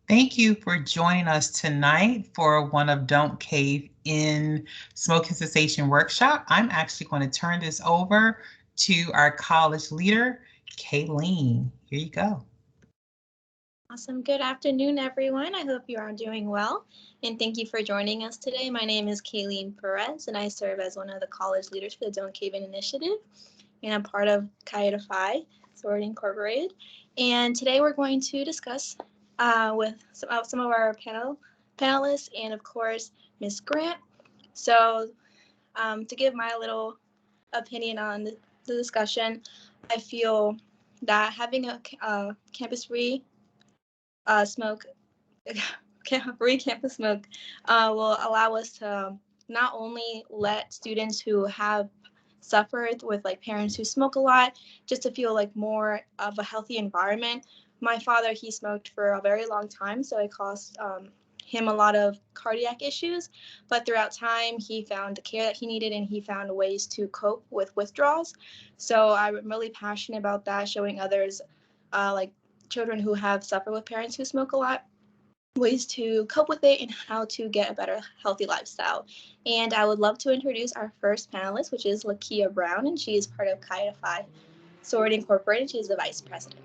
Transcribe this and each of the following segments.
Thank you for joining us tonight for one of Don't Cave In Smoking Cessation Workshop. I'm actually going to turn this over to our college leader, Kayleen. Here you go. Awesome. Good afternoon, everyone. I hope you are doing well. And thank you for joining us today. My name is Kayleen Perez, and I serve as one of the college leaders for the Don't Cave In Initiative. And I'm part of Chi Eta Phi, Sorority Incorporated. And today we're going to discuss with some of our panelists and, of course, Ms. Grant. So to give my little opinion on the discussion, I feel that having a campus-free smoke, free campus smoke will allow us to not only let students who have suffered with like parents who smoke a lot, just to feel like more of a healthy environment. My father, he smoked for a very long time, so it caused him a lot of cardiac issues, but throughout time he found the care that he needed and he found ways to cope with withdrawals. So I'm really passionate about that, showing others like children who have suffered with parents who smoke a lot, ways to cope with it and how to get a better healthy lifestyle. And I would love to introduce our first panelist, which is Lakia Brown, and she is part of Chi Eta Phi Sorority Incorporated. She is the vice president.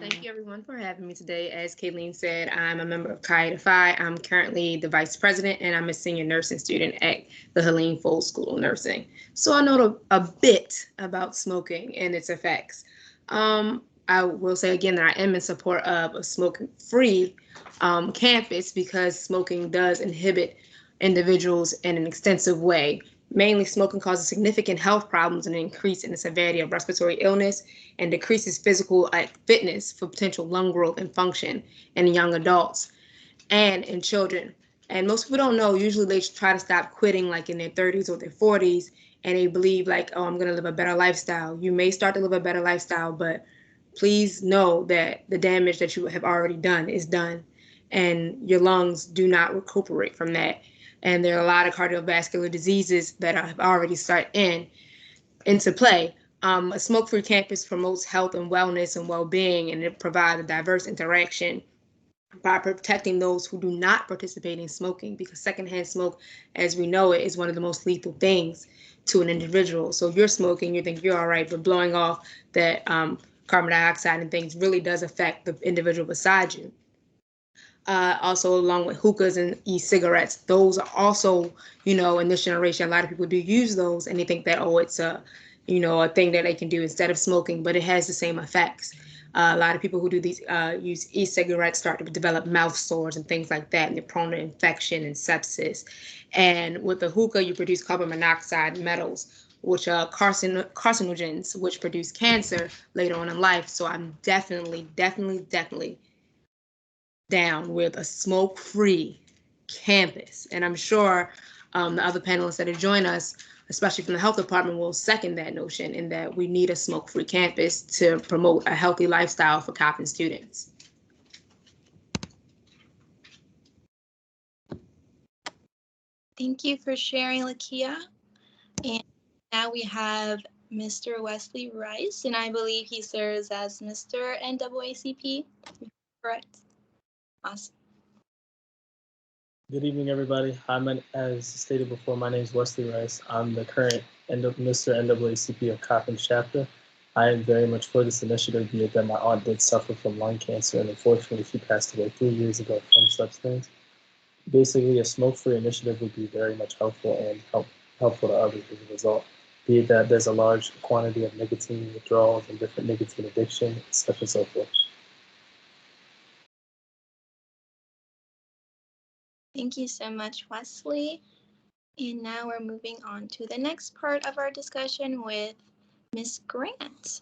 Thank you, everyone, for having me today. As Kayleen said, I'm a member of Chi Eta Phi. I'm currently the vice president, and I'm a senior nursing student at the Helene Fold School of Nursing. So I know a bit about smoking and its effects. I will say again that I am in support of a smoke-free campus because smoking does inhibit individuals in an extensive way. Mainly, smoking causes significant health problems and an increase in the severity of respiratory illness and decreases physical fitness for potential lung growth and function in young adults and in children. And most people don't know, usually they try to stop quitting like in their 30s or their 40s, and they believe like, oh, I'm going to live a better lifestyle. You may start to live a better lifestyle, but please know that the damage that you have already done is done, and your lungs do not recuperate from that. And there are a lot of cardiovascular diseases that have already started into play. A smoke-free campus promotes health and wellness and well-being, and it provides a diverse interaction by protecting those who do not participate in smoking, because secondhand smoke, as we know it, is one of the most lethal things to an individual. So you're smoking, you think you're all right, but blowing off that carbon dioxide and things really does affect the individual beside you. Also, along with hookahs and e-cigarettes, those are also, in this generation, a lot of people do use those, and they think that, oh, it's a thing that they can do instead of smoking, but it has the same effects. A lot of people who do these use e-cigarettes start to develop mouth sores and things like that, and they're prone to infection and sepsis. And with the hookah, you produce carbon monoxide metals, which are carcinogens, which produce cancer later on in life. So I'm definitely down with a smoke-free campus. And I'm sure the other panelists that have joined us, especially from the health department, will second that notion, in that we need a smoke-free campus to promote a healthy lifestyle for Coppin students. Thank you for sharing, Lakia. And now we have Mr. Wesley Rice, and I believe he serves as Mr. NAACP. Correct? Awesome. Good evening, everybody. As stated before, my name is Wesley Rice. I'm the current Mr. NAACP of Coppin chapter. I am very much for this initiative, be it that my aunt did suffer from lung cancer, and unfortunately she passed away 3 years ago from such things. Basically, a smoke-free initiative would be very much helpful and helpful to others as a result, be it that there's a large quantity of nicotine withdrawals and different nicotine addiction, such and so forth. Thank you so much, Wesley. And now we're moving on to the next part of our discussion with Ms. Grant.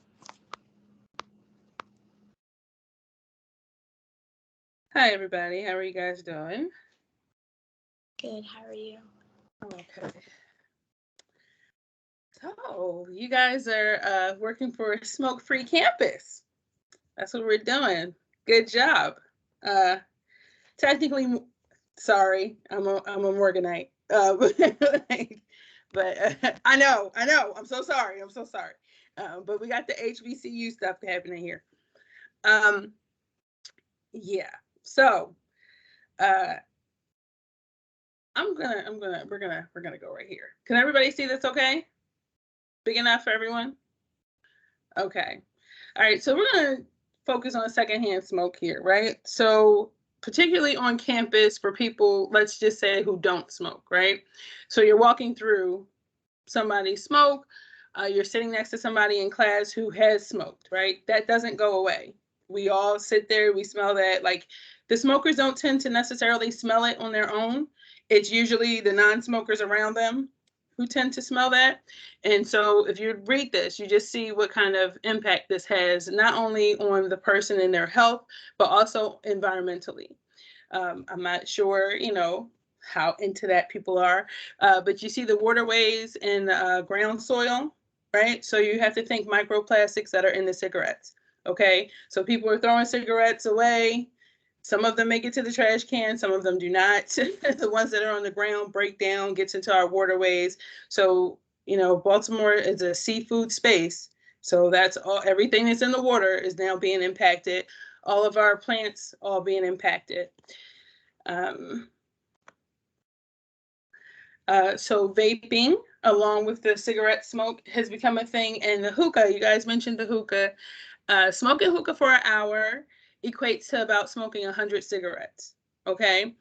Hi, everybody. How are you guys doing? Good. How are you? Okay. So you guys are working for a smoke-free campus. That's what we're doing. Good job. Technically, sorry, I'm a Morganite. But I know. I'm so sorry. But we got the HBCU stuff happening here. Yeah. So we're gonna go right here. Can everybody see this okay? Big enough for everyone? Okay. All right, so we're gonna focus on secondhand smoke here, right? So particularly on campus for people, let's just say, who don't smoke, right? So you're walking through, somebody smoke, you're sitting next to somebody in class who has smoked, right? That doesn't go away. We all sit there, we smell that. Like, the smokers don't tend to necessarily smell it on their own. It's usually the non-smokers around them who tend to smell that. And so if you read this, you just see what kind of impact this has, not only on the person and their health, but also environmentally. I'm not sure, how into that people are, but you see the waterways and ground soil, right? So you have to think microplastics that are in the cigarettes, okay? So people are throwing cigarettes away. Some of them make it to the trash can, some of them do not. The ones that are on the ground break down, gets into our waterways. So, Baltimore is a seafood space. So that's all, everything that's in the water is now being impacted. All of our plants all being impacted. So vaping, along with the cigarette smoke, has become a thing. And the hookah, you guys mentioned the hookah. Smoking hookah for an hour equates to about smoking 100 cigarettes. Okay.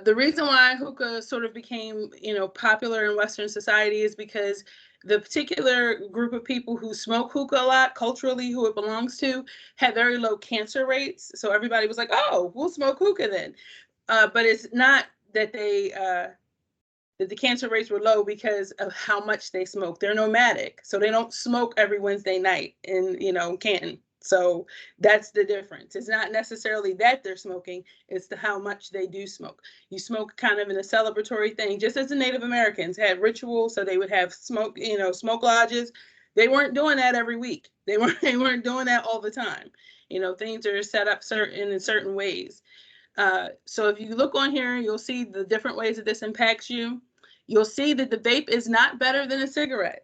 The reason why hookah sort of became, popular in Western society is because the particular group of people who smoke hookah a lot, culturally, who it belongs to, had very low cancer rates. So everybody was like, oh, we'll smoke hookah then. But it's not that that the cancer rates were low because of how much they smoke. They're nomadic, so they don't smoke every Wednesday night in Canton. So that's the difference. It's not necessarily that they're smoking, it's how much they do smoke. You smoke kind of in a celebratory thing, just as the Native Americans had rituals, so they would have smoke, smoke lodges. They weren't doing that every week. They weren't doing that all the time. Things are set up in certain ways. So if you look on here, you'll see the different ways that this impacts you. You'll see that the vape is not better than a cigarette.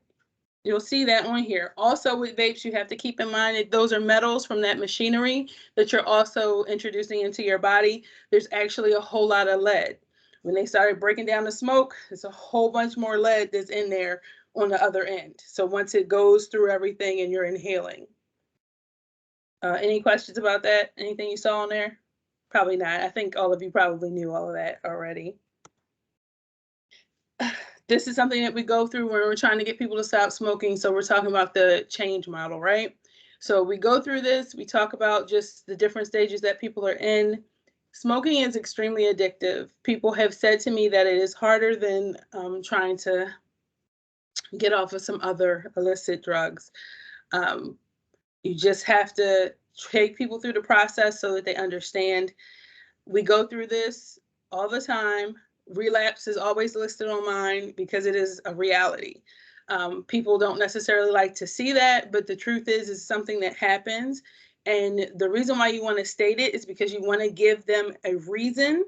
You'll see that on here. Also with vapes, you have to keep in mind that those are metals from that machinery that you're also introducing into your body. There's actually a whole lot of lead. When they started breaking down the smoke, there's a whole bunch more lead that's in there on the other end. So once it goes through everything and you're inhaling. Any questions about that? Anything you saw on there? Probably not. I think all of you probably knew all of that already. This is something that we go through when we're trying to get people to stop smoking. So we're talking about the change model, right? So we go through this, we talk about just the different stages that people are in. Smoking is extremely addictive. People have said to me that it is harder than trying to get off of some other illicit drugs. You just have to take people through the process so that they understand. We go through this all the time. Relapse is always listed on mine because it is a reality. People don't necessarily like to see that, but the truth is it's something that happens. And the reason why you want to state it is because you want to give them a reason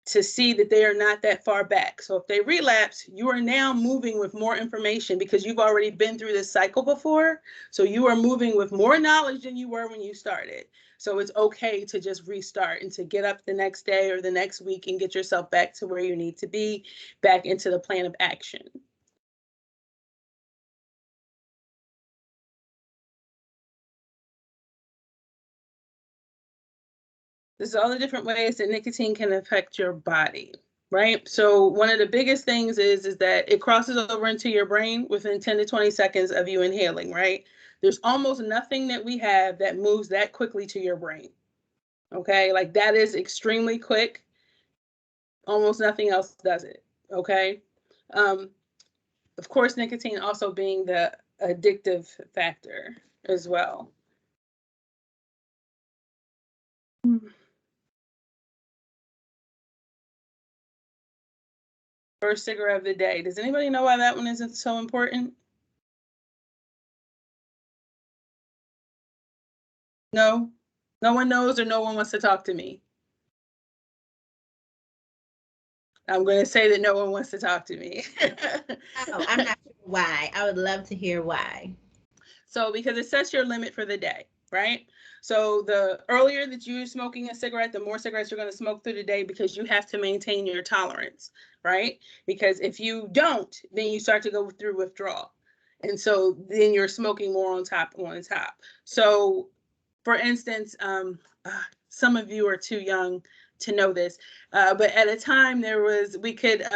to see that they are not that far back. So if they relapse, you are now moving with more information because you've already been through this cycle before. So you are moving with more knowledge than you were when you started. So it's okay to just restart and to get up the next day or the next week and get yourself back to where you need to be, back into the plan of action. This is all the different ways that nicotine can affect your body, right? So one of the biggest things is that it crosses over into your brain within 10 to 20 seconds of you inhaling, right? There's almost nothing that we have that moves that quickly to your brain, okay? Like that is extremely quick. Almost nothing else does it, okay? Of course, nicotine also being the addictive factor as well. First cigarette of the day. Does anybody know why that one isn't so important? No? No one knows or no one wants to talk to me? I'm going to say that no one wants to talk to me. Oh, I'm not sure why. I would love to hear why. So because it sets your limit for the day, right? So the earlier that you're smoking a cigarette, the more cigarettes you're going to smoke through the day, because you have to maintain your tolerance, right? Because if you don't, then you start to go through withdrawal. And so then you're smoking more on top. So for instance, some of you are too young to know this, but at a time we could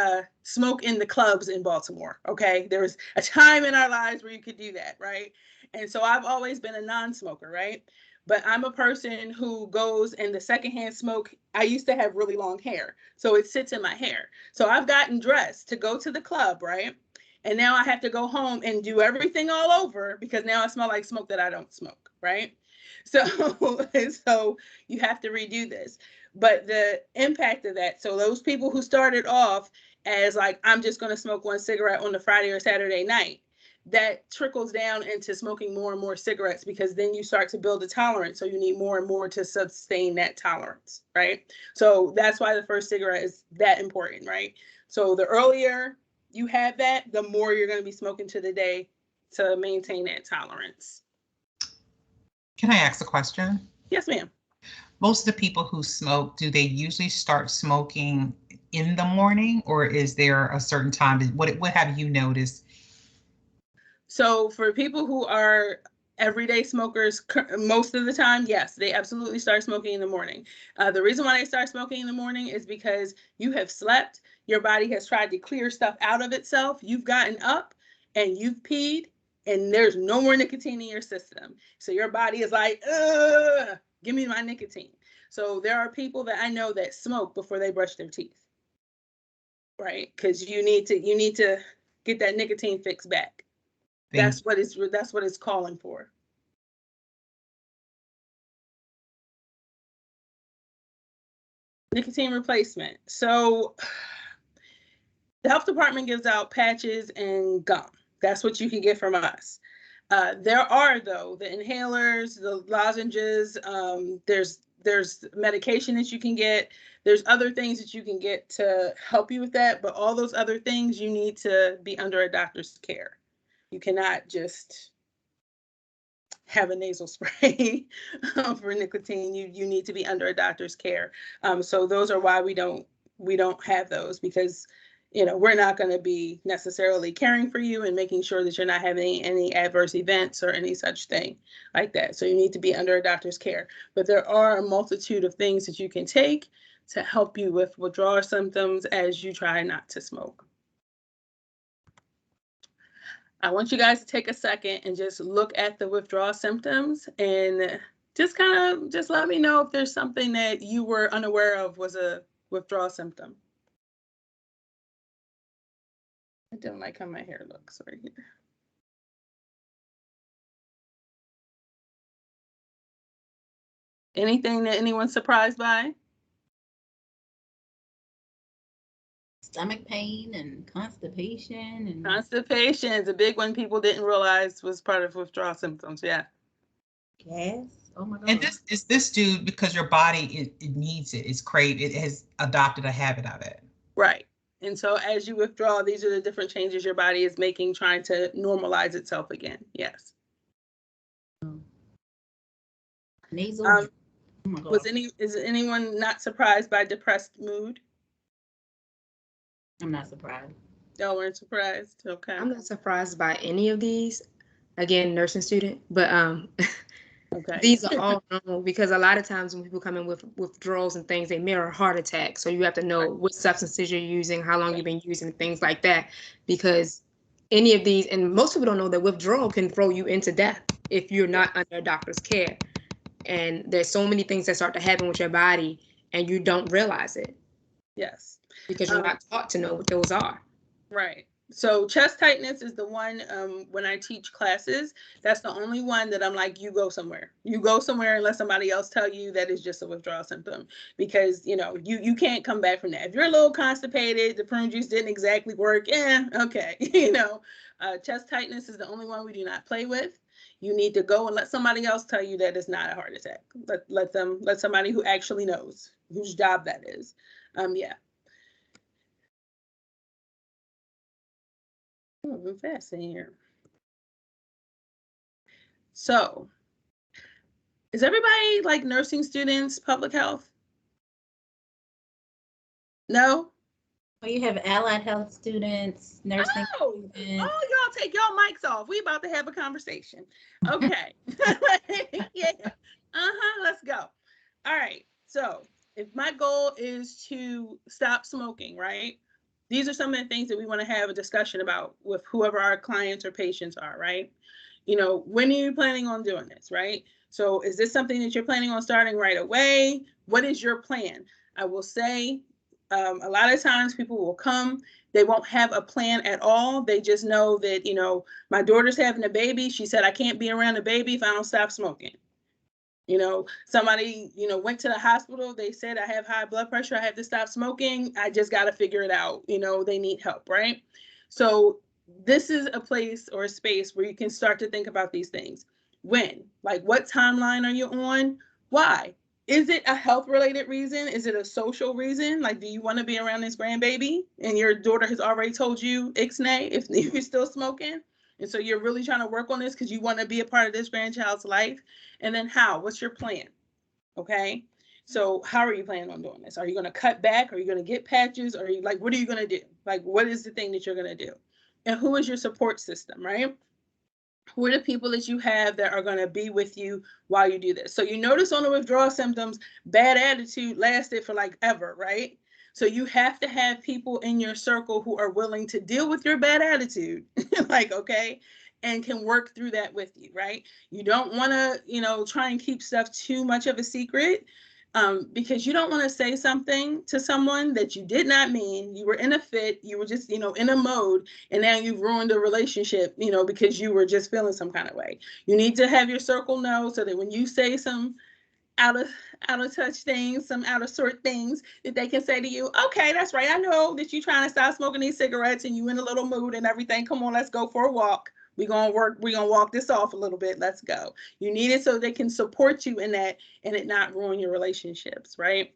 smoke in the clubs in Baltimore. Okay, there was a time in our lives where you could do that, right? And so I've always been a non-smoker, right? But I'm a person who goes in the secondhand smoke. I used to have really long hair, so it sits in my hair. So I've gotten dressed to go to the club, right? And now I have to go home and do everything all over because now I smell like smoke that I don't smoke, right? So, so you have to redo this. But the impact of that, so those people who started off as like, I'm just going to smoke one cigarette on the Friday or Saturday night, that trickles down into smoking more and more cigarettes, because then you start to build a tolerance. So you need more and more to sustain that tolerance, right? So that's why the first cigarette is that important, right? So the earlier you have that, the more you're going to be smoking to the day to maintain that tolerance. Can I ask a question? Yes, ma'am. Most of the people who smoke, do they usually start smoking in the morning, or is there a certain time? What have you noticed? So for people who are everyday smokers, most of the time, yes, they absolutely start smoking in the morning. The reason why they start smoking in the morning is because you have slept, your body has tried to clear stuff out of itself, you've gotten up and you've peed, and there's no more nicotine in your system. So your body is like, ugh, give me my nicotine. So there are people that I know that smoke before they brush their teeth, right? Because you need to get that nicotine fix back. That's what it's calling for. Nicotine replacement. So the health department gives out patches and gum. That's what you can get from us. There are, though, the inhalers, the lozenges. There's medication that you can get. There's other things that you can get to help you with that. But all those other things, you need to be under a doctor's care. You cannot just have a nasal spray for nicotine. You need to be under a doctor's care. So those are why we don't have those, because we're not going to be necessarily caring for you and making sure that you're not having any adverse events or any such thing like that. So you need to be under a doctor's care. But there are a multitude of things that you can take to help you with withdrawal symptoms as you try not to smoke. I want you guys to take a second and just look at the withdrawal symptoms and just let me know if there's something that you were unaware of was a withdrawal symptom. I don't like how my hair looks right here. Anything that anyone's surprised by? Stomach pain and constipation. And Constipation is a big one people didn't realize was part of withdrawal symptoms. Yeah. gas. Oh my God. And this due because your body it needs it. It's craved. It has adopted a habit of it. Right. And so as you withdraw, these are the different changes your body is making, trying to normalize itself again. Yes. Nasal. Oh my God. Is anyone not surprised by depressed mood? I'm not surprised. Y'all weren't surprised? Okay. I'm not surprised by any of these. Again, nursing student, but Okay. these are all normal, because a lot of times when people come in with withdrawals and things, they mirror heart attacks. So you have to know what substances you're using, how long you've been using, things like that, because any of these, and most people don't know that withdrawal can throw you into death if you're not under a doctor's care. And there's so many things that start to happen with your body and you don't realize it. Yes. Because you're not taught to know what those are. Right. So chest tightness is the one, when I teach classes, that's the only one that I'm like, you go somewhere. You go somewhere and let somebody else tell you that is just a withdrawal symptom, because, you can't come back from that. If you're a little constipated, the prune juice didn't exactly work, okay. Chest tightness is the only one we do not play with. You need to go and let somebody else tell you that it's not a heart attack. Let somebody who actually knows, whose job that is. Yeah. Moving fast in here. So Is everybody like nursing students, public health? No? Well, you have allied health students, nursing students. Y'all take y'all mics off. We about to have a conversation. Okay. Yeah. Let's go. All right. So if my goal is to stop smoking, right? These are some of the things that we want to have a discussion about with whoever our clients or patients are, right? You know, when are you planning on doing this, right? So is this something that you're planning on starting right away? What is your plan? I will say a lot of times people will come, they won't have a plan at all. They just know that, you know, my daughter's having a baby. She said, I can't be around a baby if I don't stop smoking. You know, somebody, you know, went to the hospital. They said, I have high blood pressure. I have to stop smoking. I just got to figure it out. You know, they need help, right? So this is a place or a space where you can start to think about these things. When? Like, what timeline are you on? Why? Is it a health related reason? Is it a social reason? Like, do you want to be around this grandbaby and your daughter has already told you ixnay if you're still smoking? And so you're really trying to work on this because you want to be a part of this grandchild's life. And then how? What's your plan? Okay. So how are you planning on doing this? Are you going to cut back? Are you going to get patches? Or are you like, what are you going to do? Like, what is the thing that you're going to do? And who is your support system, right? Who are the people that you have that are going to be with you while you do this? So you notice on the withdrawal symptoms, bad attitude lasted for like ever, right? So you have to have people in your circle who are willing to deal with your bad attitude, like, okay, and can work through that with you, right? You don't want to, you know, try and keep stuff too much of a secret. Because you don't want to say something to someone that you did not mean. You were in a fit, you were just, you know, in a mode, and now you've ruined a relationship, you know, because you were just feeling some kind of way. You need to have your circle know so that when you say some out of touch things, some out of sort things, that they can say to you, okay, that's right. I know that you're trying to stop smoking these cigarettes and you in a little mood and everything. Come on, let's go for a walk. We're gonna walk this off a little bit. Let's go. You need it so they can support you in that and it not ruin your relationships, right?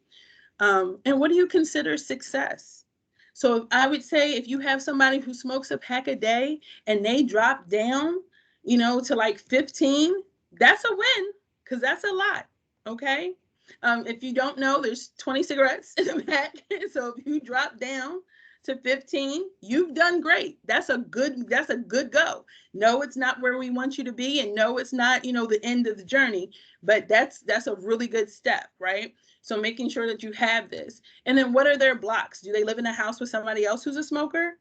And what do you consider success? So I would say if you have somebody who smokes a pack a day and they drop down, you know, to like 15, that's a win because that's a lot. Okay. If you don't know, there's 20 cigarettes in the pack. So if you drop down to 15, you've done great. That's a good go. No, it's not where we want you to be, and no, it's not, you know, the end of the journey, but that's a really good step, right? So making sure that you have this. And then what are their blocks? Do they live in a house with somebody else who's a smoker?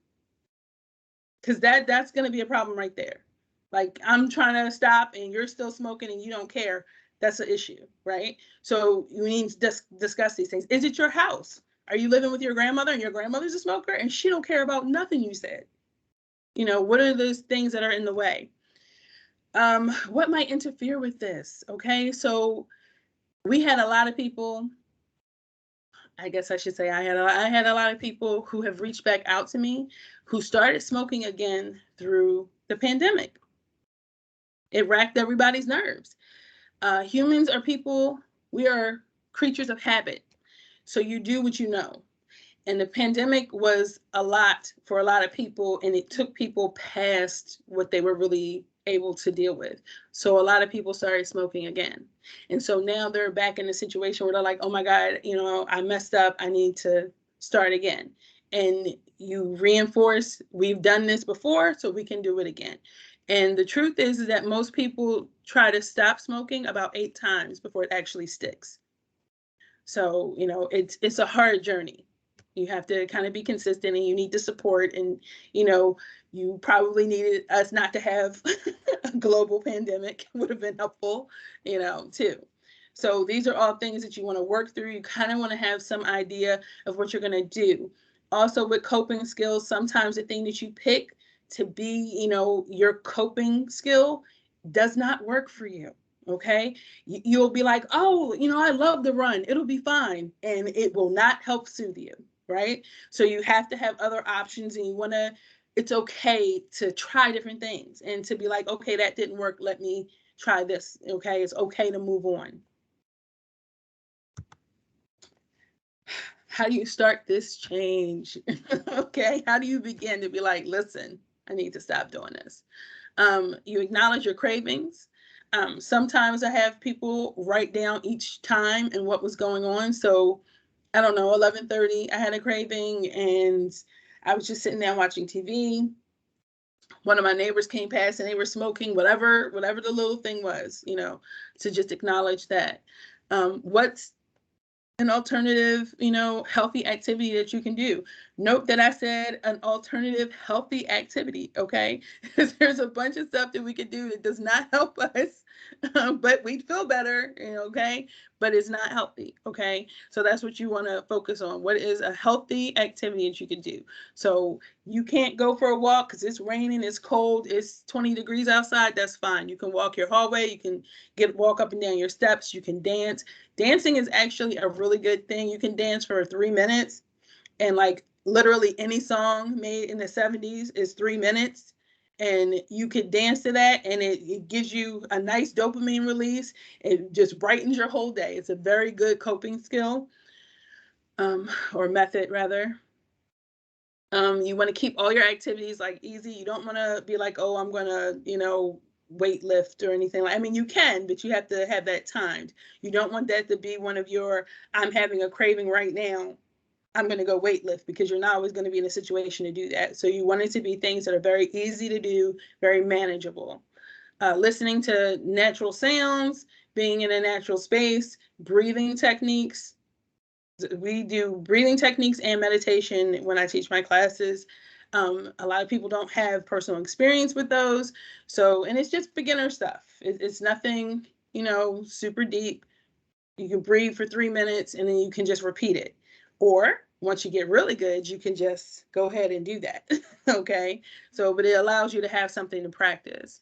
Because that's going to be a problem right there. Like, I'm trying to stop and you're still smoking and you don't care. That's an issue, right? So you need to discuss these things. Is it your house? Are you living with your grandmother and your grandmother's a smoker and she don't care about nothing you said? You know, what are those things that are in the way? What might interfere with this? Okay, so we had a lot of people, I guess I should say I had a lot of people who have reached back out to me who started smoking again through the pandemic. It racked everybody's nerves. Humans are people, we are creatures of habit. So you do what you know. And the pandemic was a lot for a lot of people, and it took people past what they were really able to deal with. So a lot of people started smoking again. And so now they're back in a situation where they're like, oh my God, you know, I messed up. I need to start again. And you reinforce, we've done this before, so we can do it again. And the truth is that most people try to stop smoking about 8 times before it actually sticks. So, you know, it's a hard journey. You have to kind of be consistent and you need the support. And, you know, you probably needed us not to have a global pandemic, would have been helpful, you know, too. So these are all things that you want to work through. You kind of want to have some idea of what you're going to do. Also with coping skills, sometimes the thing that you pick to be, you know, your coping skill does not work for you. Okay, you'll be like, oh, you know, I love the run. It'll be fine. And it will not help soothe you. Right. So you have to have other options, and you want to, it's okay to try different things and to be like, okay, that didn't work. Let me try this. Okay. It's okay to move on. How do you start this change? Okay. How do you begin to be like, listen, I need to stop doing this? You acknowledge your cravings. Sometimes I have people write down each time and what was going on. So I don't know, 11:30, I had a craving and I was just sitting there watching TV. One of my neighbors came past and they were smoking, whatever the little thing was, you know, to just acknowledge that. What's an alternative, you know, healthy activity that you can do? Note that I said an alternative healthy activity, okay? Because there's a bunch of stuff that we can do that does not help us, but we'd feel better, you know, okay? But it's not healthy, okay? So that's what you want to focus on. What is a healthy activity that you can do? So you can't go for a walk because it's raining, it's cold, it's 20 degrees outside. That's fine. You can walk your hallway. You can walk up and down your steps. You can dance. Dancing is actually a really good thing. You can dance for 3 minutes, and like literally any song made in the 70s is 3 minutes, and you could dance to that, and it gives you a nice dopamine release. It just brightens your whole day. It's a very good coping skill, or method rather. You want to keep all your activities like easy. You don't want to be like, oh, I'm going to, you know, weight lift or anything. I mean, you can, but you have to have that timed. You don't want that to be one of your, I'm having a craving right now, I'm going to go weight lift, because you're not always going to be in a situation to do that. So you want it to be things that are very easy to do, very manageable. Listening to natural sounds, being in a natural space, breathing techniques. We do breathing techniques and meditation when I teach my classes. A lot of people don't have personal experience with those. So, and it's just beginner stuff. It's nothing, you know, super deep. You can breathe for 3 minutes and then you can just repeat it. Or once you get really good, you can just go ahead and do that. Okay. So, but it allows you to have something to practice.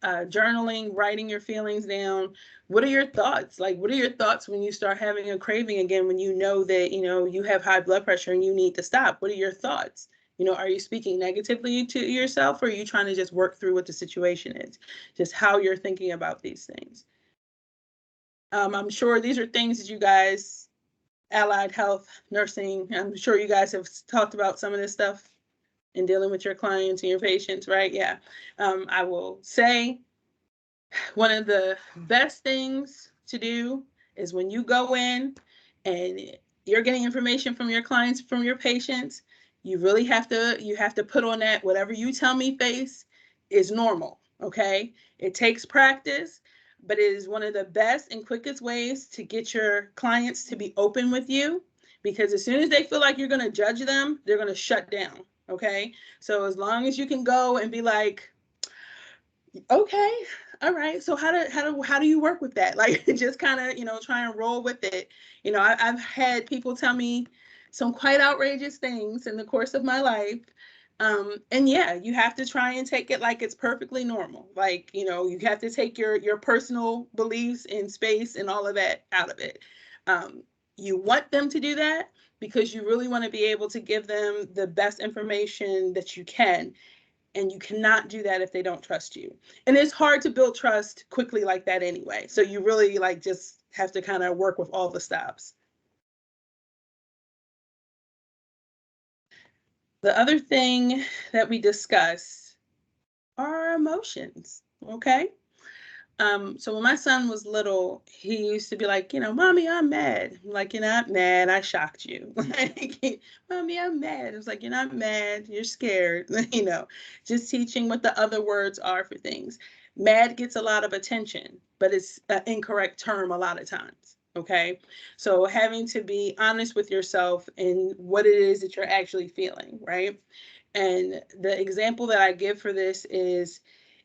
Journaling, writing your feelings down. What are your thoughts? Like, what are your thoughts when you start having a craving again, when you know that, you know, you have high blood pressure and you need to stop? What are your thoughts? You know, are you speaking negatively to yourself, or are you trying to just work through what the situation is? Just how you're thinking about these things. I'm sure these are things that you guys, allied health, nursing, I'm sure you guys have talked about some of this stuff in dealing with your clients and your patients, right? Yeah. I will say one of the best things to do is when you go in and you're getting information from your clients, from your patients, you really have to put on that whatever you tell me face is normal, okay? It takes practice, but it is one of the best and quickest ways to get your clients to be open with you, because as soon as they feel like you're going to judge them, they're going to shut down, okay? So as long as you can go and be like, okay, all right, so how do you work with that? Like, just kind of, you know, try and roll with it. You know, I've had people tell me some quite outrageous things in the course of my life. And yeah, you have to try and take it like it's perfectly normal. Like, you know, you have to take your personal beliefs in space and all of that out of it. You want them to do that because you really want to be able to give them the best information that you can. And you cannot do that if they don't trust you. And it's hard to build trust quickly like that anyway. So you really like just have to kind of work with all the stops. The other thing that we discuss are emotions, okay? So when my son was little, he used to be like, you know, Mommy, I'm mad. I'm like, you're not mad, I shocked you. Like, Mommy, I'm mad. It was like, you're not mad, you're scared. You know, just teaching what the other words are for things. Mad gets a lot of attention, but it's an incorrect term a lot of times. Okay, so having to be honest with yourself and what it is that you're actually feeling, right? And the example that I give for this is,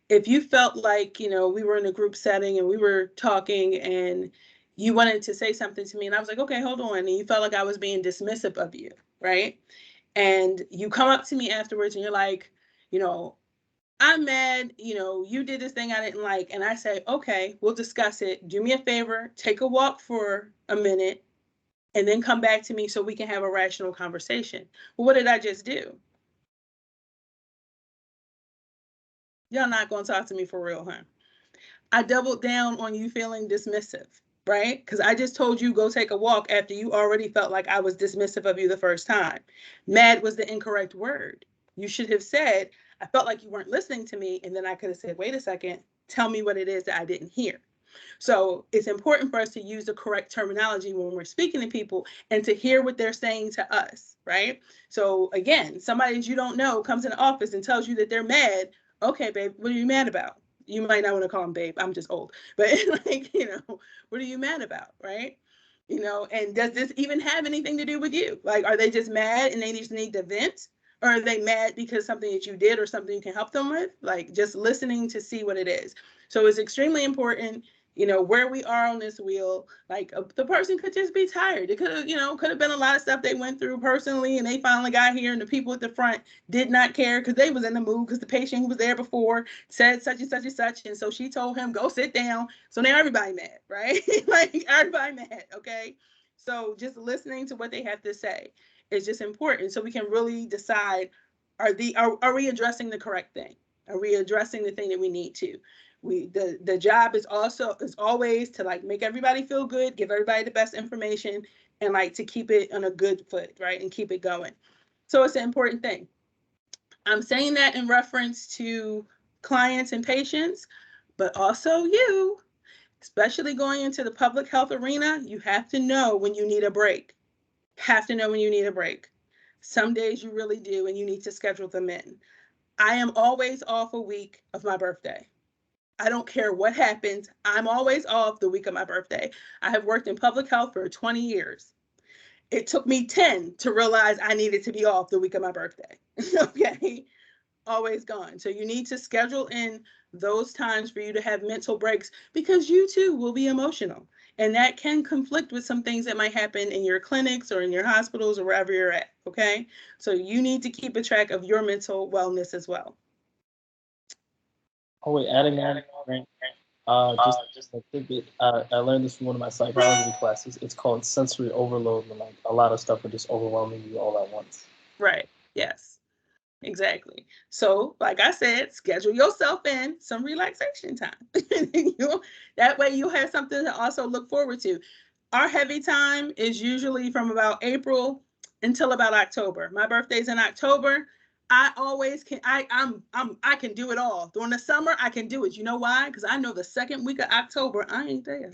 if you felt like, you know, we were in a group setting and we were talking and you wanted to say something to me and I was like, okay, hold on. And you felt like I was being dismissive of you, right? And you come up to me afterwards and you're like, you know, I'm mad, you know, you did this thing I didn't like. And I say, okay, we'll discuss it. Do me a favor, take a walk for a minute and then come back to me so we can have a rational conversation. Well, what did I just do? Y'all not going to talk to me for real, huh? I doubled down on you feeling dismissive, right? Because I just told you go take a walk after you already felt like I was dismissive of you the first time. Mad was the incorrect word. You should have said, I felt like you weren't listening to me. And then I could have said, wait a second, tell me what it is that I didn't hear. So it's important for us to use the correct terminology when we're speaking to people and to hear what they're saying to us, right? So again, somebody that you don't know comes in the office and tells you that they're mad. Okay, babe, what are you mad about? You might not want to call them babe. I'm just old. But like, what are you mad about, right? And does this even have anything to do with you? Like, are they just mad and they just need to vent? Or are they mad because something that you did or something you can help them with? Like, just listening to see what it is. So it's extremely important, where we are on this wheel. Like, the person could just be tired. It could have been a lot of stuff they went through personally, and they finally got here, and the people at the front did not care because they was in the mood because the patient who was there before said such and such and such, and so she told him, go sit down. So now everybody mad, right? Like, everybody mad, okay? So just listening to what they have to say is just important, so we can really decide, are we addressing the correct thing? Are we addressing the thing that we need to? The job is always to like make everybody feel good, give everybody the best information, and like to keep it on a good foot, right? And keep it going. So it's an important thing. I'm saying that in reference to clients and patients, but also you, especially going into the public health arena, you have to know when you need a break. Have to know when you need a break. Some days you really do, and you need to schedule them in. I am always off a week of my birthday. I don't care what happens. I'm always off the week of my birthday. I have worked in public health for 20 years. It took me 10 to realize I needed to be off the week of my birthday. Okay, always gone. So you need to schedule in those times for you to have mental breaks, because you too will be emotional. And that can conflict with some things that might happen in your clinics or in your hospitals or wherever you're at, okay? So you need to keep a track of your mental wellness as well. Oh wait, adding on, just a tidbit. I learned this from one of my psychology classes. It's called sensory overload, when like a lot of stuff are just overwhelming you all at once. Right. Yes. Exactly. So, like I said, schedule yourself in some relaxation time. That way you'll have something to also look forward to. Our heavy time is usually from about April until about October. My birthday's in October. I always can. I can do it all. During the summer, I can do it. You know why? Because I know the second week of October, I ain't there.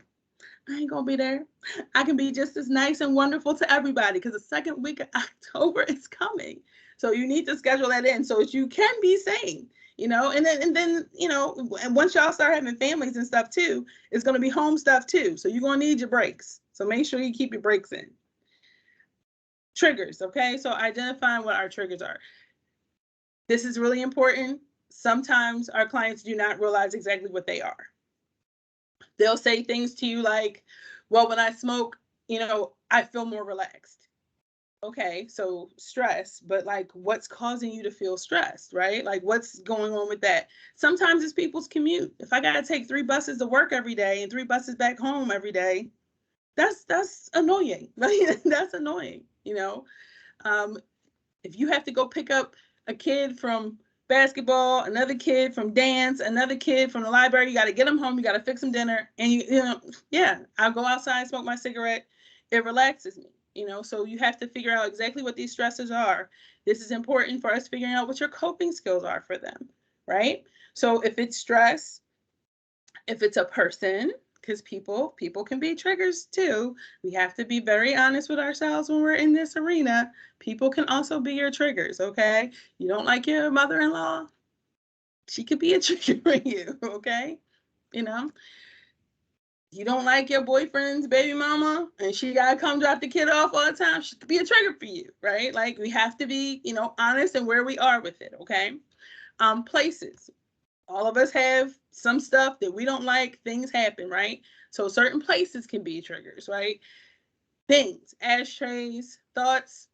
I ain't gonna be there. I can be just as nice and wonderful to everybody because the second week of October is coming. So you need to schedule that in so that you can be sane, and then, and once y'all start having families and stuff too, it's going to be home stuff too. So you're going to need your breaks. So make sure you keep your breaks in. Triggers. Okay. So identifying what our triggers are. This is really important. Sometimes our clients do not realize exactly what they are. They'll say things to you like, well, when I smoke, I feel more relaxed. Okay, so stress, but like what's causing you to feel stressed, right? Like what's going on with that? Sometimes it's people's commute. If I got to take 3 buses to work every day and 3 buses back home every day, that's annoying, right? That's annoying, if you have to go pick up a kid from basketball, another kid from dance, another kid from the library, you got to get them home, you got to fix them dinner, and I'll go outside, smoke my cigarette. It relaxes me. So you have to figure out exactly what these stressors are. This is important for us figuring out what your coping skills are for them, right? So if it's stress, if it's a person, because people can be triggers too. We have to be very honest with ourselves when we're in this arena. People can also be your triggers, okay? You don't like your mother-in-law? She could be a trigger for you, okay? You don't like your boyfriend's baby mama and she got to come drop the kid off all the time, she could be a trigger for you, right? Like we have to be, honest in where we are with it, okay? Places. All of us have some stuff that we don't like, things happen, right? So certain places can be triggers, right? Things, ashtrays, thoughts,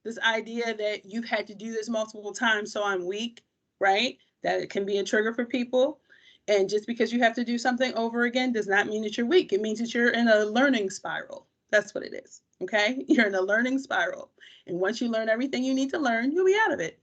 this idea that you've had to do this multiple times, so I'm weak, right? That it can be a trigger for people. And just because you have to do something over again does not mean that you're weak. It means that you're in a learning spiral. That's what it is, okay? You're in a learning spiral. And once you learn everything you need to learn, you'll be out of it.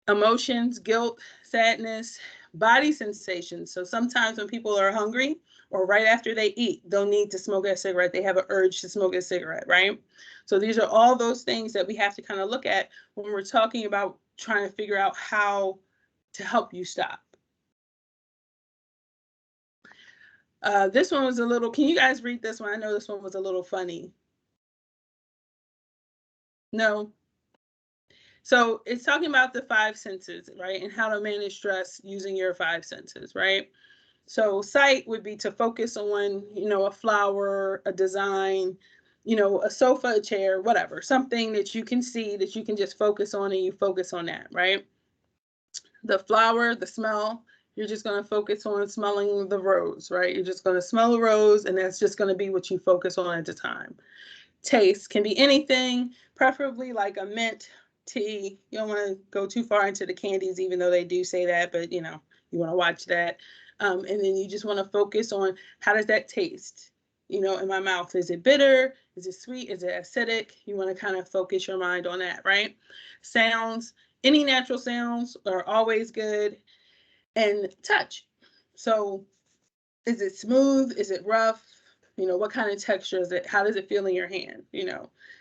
Emotions, guilt, sadness, body sensations. So sometimes when people are hungry or right after they eat, they'll need to smoke a cigarette. They have an urge to smoke a cigarette, right? So these are all those things that we have to kind of look at when we're talking about trying to figure out how to help you stop. This one was a little, can you guys read this one? I know this one was a little funny. No. So it's talking about the 5 senses, right? And how to manage stress using your 5 senses, right? So sight would be to focus on, a flower, a design, a sofa, a chair, whatever, something that you can see that you can just focus on, and you focus on that, right? The flower, the smell, you're just going to focus on smelling the rose, right? You're just going to smell a rose, and that's just going to be what you focus on at the time. Taste can be anything, preferably like a mint tea. You don't want to go too far into the candies, even though they do say that, but you want to watch that. And then you just want to focus on, how does that taste? In my mouth, is it bitter? Is it sweet? Is it acidic? You want to kind of focus your mind on that, right? Sounds, any natural sounds are always good. And touch. So is it smooth? Is it rough? What kind of texture is it? How does it feel in your hand?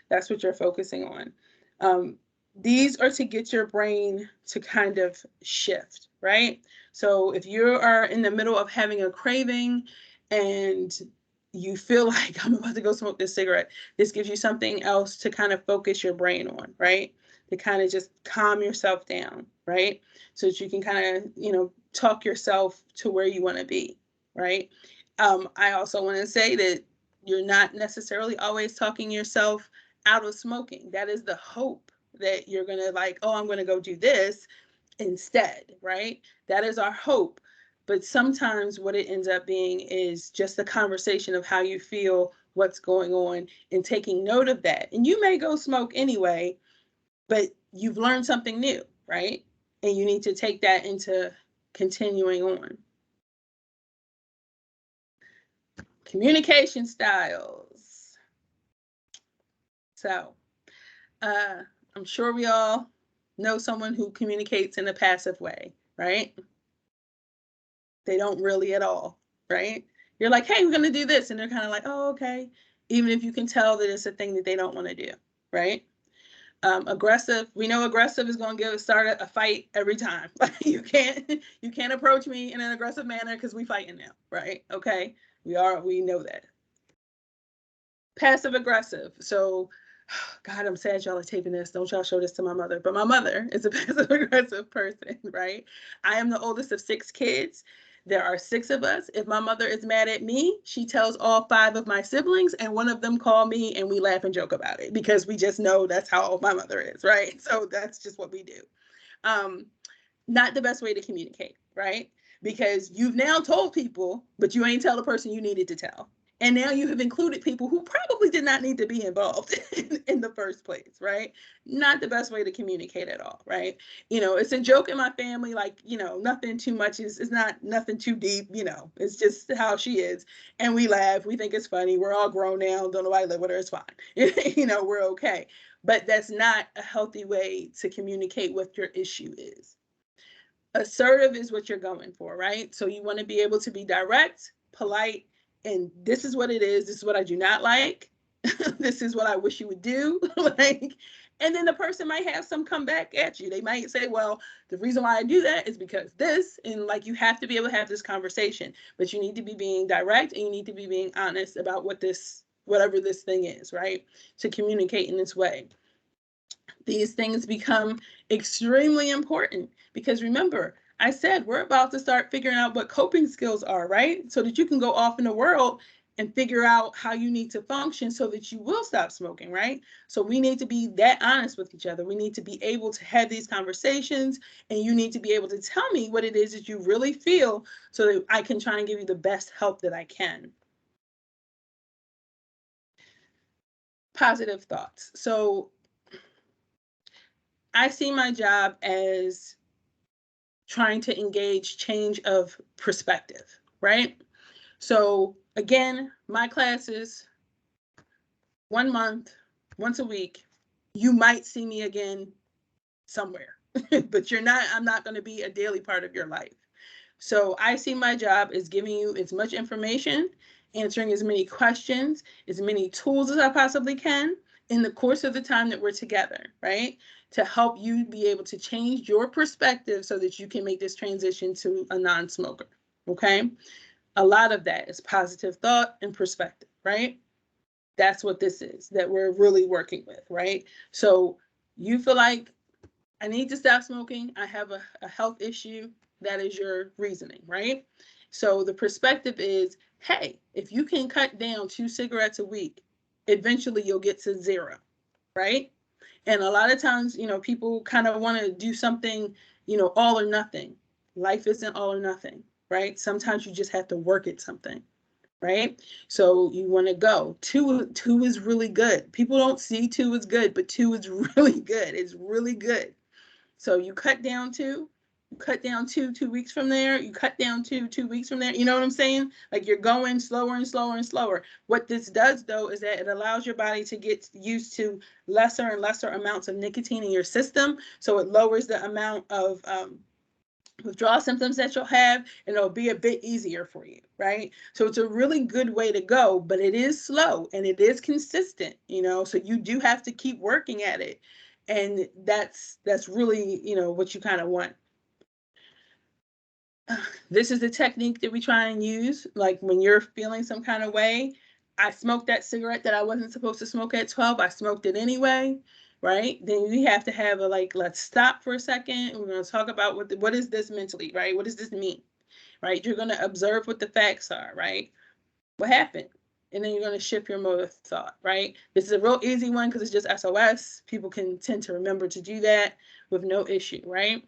That's what you're focusing on. These are to get your brain to kind of shift, right? So if you are in the middle of having a craving and you feel like, I'm about to go smoke this cigarette, this gives you something else to kind of focus your brain on, right? To kind of just calm yourself down, right? So that you can kind of, talk yourself to where you want to be, right? I also want to say that you're not necessarily always talking yourself out of smoking. That is the hope, that you're going to I'm going to go do this instead, right? That is our hope. But sometimes what it ends up being is just a conversation of how you feel, what's going on, and taking note of that. And you may go smoke anyway, but you've learned something new, right? And you need to take that into continuing on. Communication styles. So I'm sure we all know someone who communicates in a passive way, right? They don't really at all, right? You're like, hey, we're going to do this. And they're kind of like, oh, okay. Even if you can tell that it's a thing that they don't want to do, right? Aggressive. We know aggressive is going to start a fight every time. you can't approach me in an aggressive manner because we fighting now, right? Okay. We know that. Passive aggressive. So, God, I'm sad y'all are taping this. Don't y'all show this to my mother. But my mother is a passive aggressive person, right? I am the oldest of 6 kids. There are 6 of us. If my mother is mad at me, she tells all 5 of my siblings, and one of them call me, and we laugh and joke about it because we just know that's how my mother is, right? So that's just what we do. Not the best way to communicate, right? Because you've now told people, but you ain't tell the person you needed to tell. And now you have included people who probably did not need to be involved in the first place, right? Not the best way to communicate at all, right? It's a joke in my family, nothing too much it's not nothing too deep, it's just how she is. And we laugh, we think it's funny. We're all grown now, don't nobody live with her, it's fine. We're okay. But that's not a healthy way to communicate what your issue is. Assertive is what you're going for, right? So you want to be able to be direct, polite, and this is what it is. This is what I do not like. This is what I wish you would do. And then the person might have some come back at you. They might say, well, the reason why I do that is because this, and you have to be able to have this conversation, but you need to be being direct, and you need to be being honest about whatever this thing is, right? To communicate in this way. These things become extremely important because remember, I said we're about to start figuring out what coping skills are, right? So that you can go off in the world and figure out how you need to function so that you will stop smoking, right? So we need to be that honest with each other. We need to be able to have these conversations, and you need to be able to tell me what it is that you really feel so that I can try and give you the best help that I can. Positive thoughts. So I see my job as trying to engage change of perspective, right? So again, my classes, 1 month, once a week, you might see me again somewhere, but I'm not going to be a daily part of your life. So I see my job as giving you as much information, answering as many questions, as many tools as I possibly can in the course of the time that we're together, right? To help you be able to change your perspective so that you can make this transition to a non-smoker, okay? A lot of that is positive thought and perspective, right? That's what this is that we're really working with, right? So you feel like I need to stop smoking. I have a health issue. That is your reasoning, right? So the perspective is, hey, if you can cut down 2 cigarettes a week, eventually you'll get to 0, right? And a lot of times, people kind of want to do something, all or nothing. Life isn't all or nothing, right? Sometimes you just have to work at something, right? So you want to go. Two is really good. People don't see 2 as good, but 2 is really good. It's really good. So you cut down 2, you cut down 2 weeks from there, you cut down 2 weeks from there. You know what I'm saying? Like you're going slower and slower and slower. What this does though is that it allows your body to get used to lesser and lesser amounts of nicotine in your system. So it lowers the amount of withdrawal symptoms that you'll have, and it'll be a bit easier for you, right? So it's a really good way to go, but it is slow and it is consistent, so you do have to keep working at it. And that's really, what you kind of want. This is the technique that we try and use. Like when you're feeling some kind of way, I smoked that cigarette that I wasn't supposed to smoke at 12. I smoked it anyway, right? Then we have to have let's stop for a second. We're going to talk about what is this mentally, right? What does this mean, right? You're going to observe what the facts are, right? What happened? And then you're going to shift your mode of thought, right? This is a real easy one because it's just SOS. People can tend to remember to do that with no issue, right?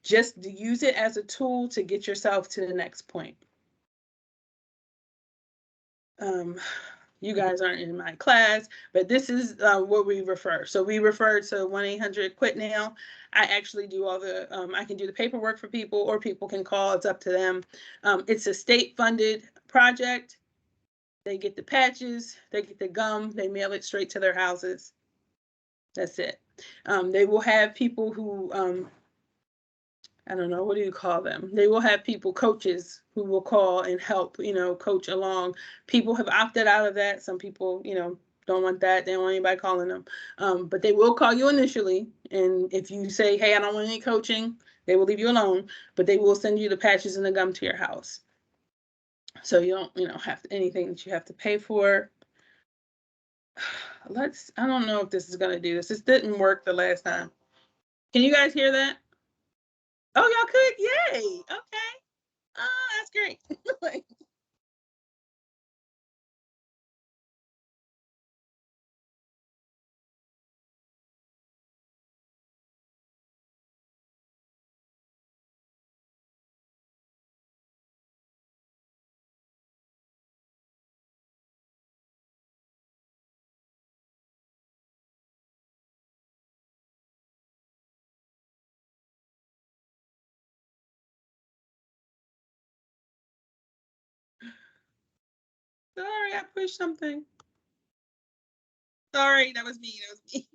Just to use it as a tool to get yourself to the next point. You guys aren't in my class, but this is what we refer. So we refer to 1-800-QUIT-NOW. I actually do all the, I can do the paperwork for people, or people can call, it's up to them. It's a state-funded project. They get the patches, they get the gum, they mail it straight to their houses. That's it. They will have people who, I don't know, what do you call them? They will have people, coaches, who will call and help, coach along. People have opted out of that. Some people, don't want that. They don't want anybody calling them. But they will call you initially. And if you say, hey, I don't want any coaching, they will leave you alone. But they will send you the patches and the gum to your house. So you don't, have anything that you have to pay for. I don't know if this is going to do this. This didn't work the last time. Can you guys hear that? Oh, y'all could? Yay. Okay. Oh, that's great. Sorry, I pushed something. Sorry, that was me. That was me.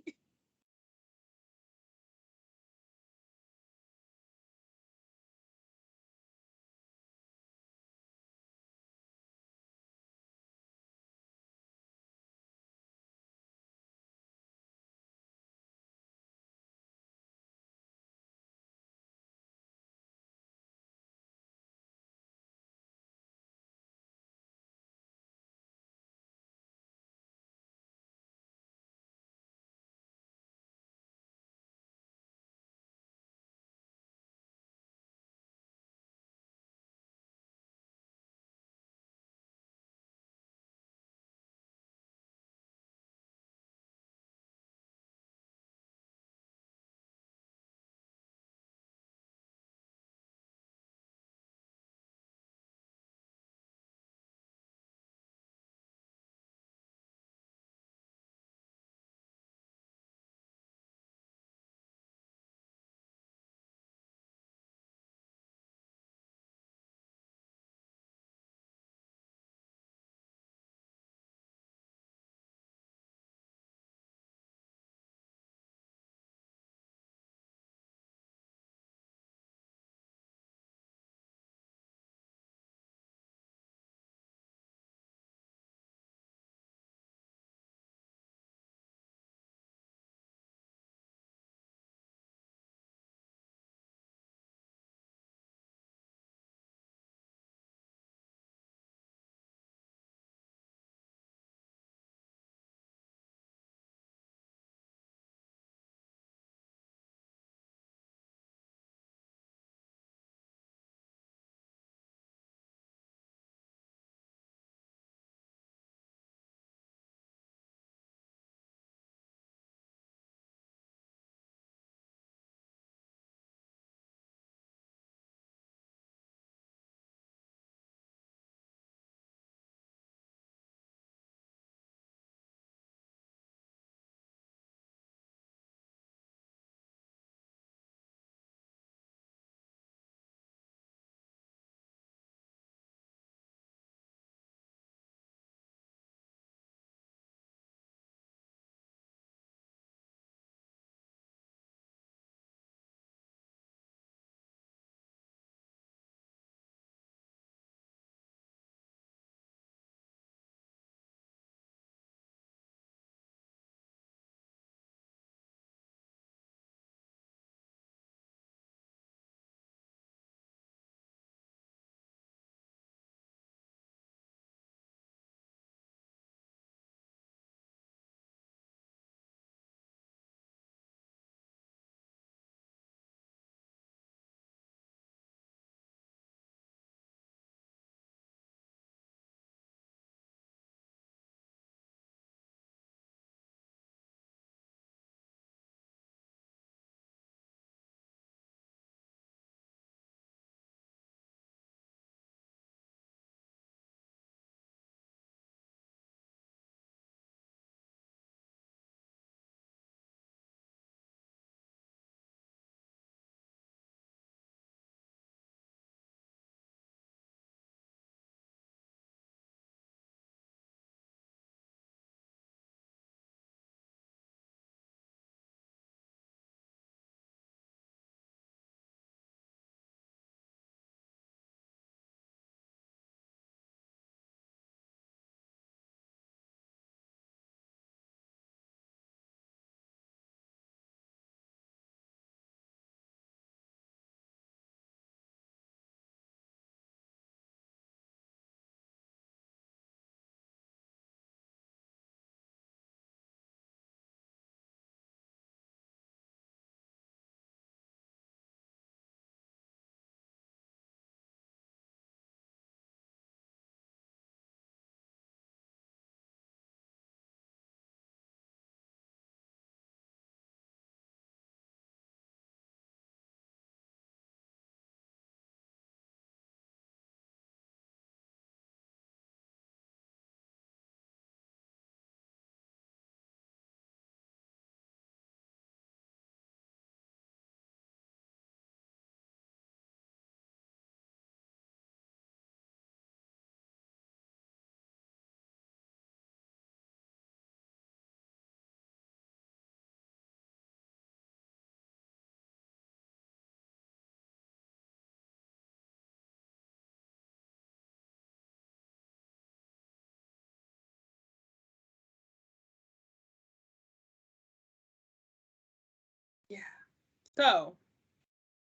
So,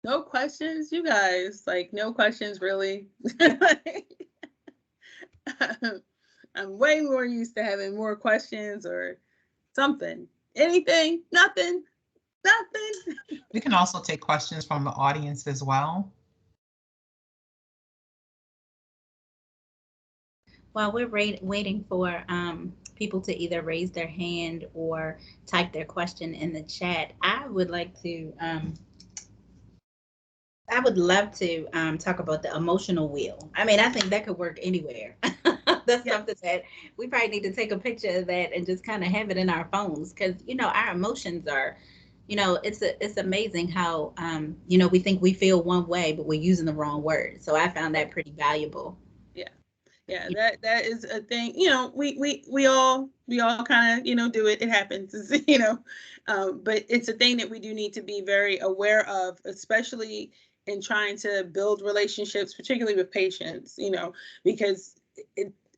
no questions, you guys. Like, no questions, really. I'm way more used to having more questions or something. Anything? Nothing? Nothing? We can also take questions from the audience as well. While we're waiting for people to either raise their hand or type their question in the chat, I would love to talk about the emotional wheel. I mean, I think that could work anywhere. That's something that we probably need to take a picture of that and just kind of have it in our phones, because our emotions are, it's amazing how we think we feel one way, but we're using the wrong word. So I found that pretty valuable. Yeah, that is a thing. We all kind of do it. It happens, but it's a thing that we do need to be very aware of, especially in trying to build relationships, particularly with patients. Because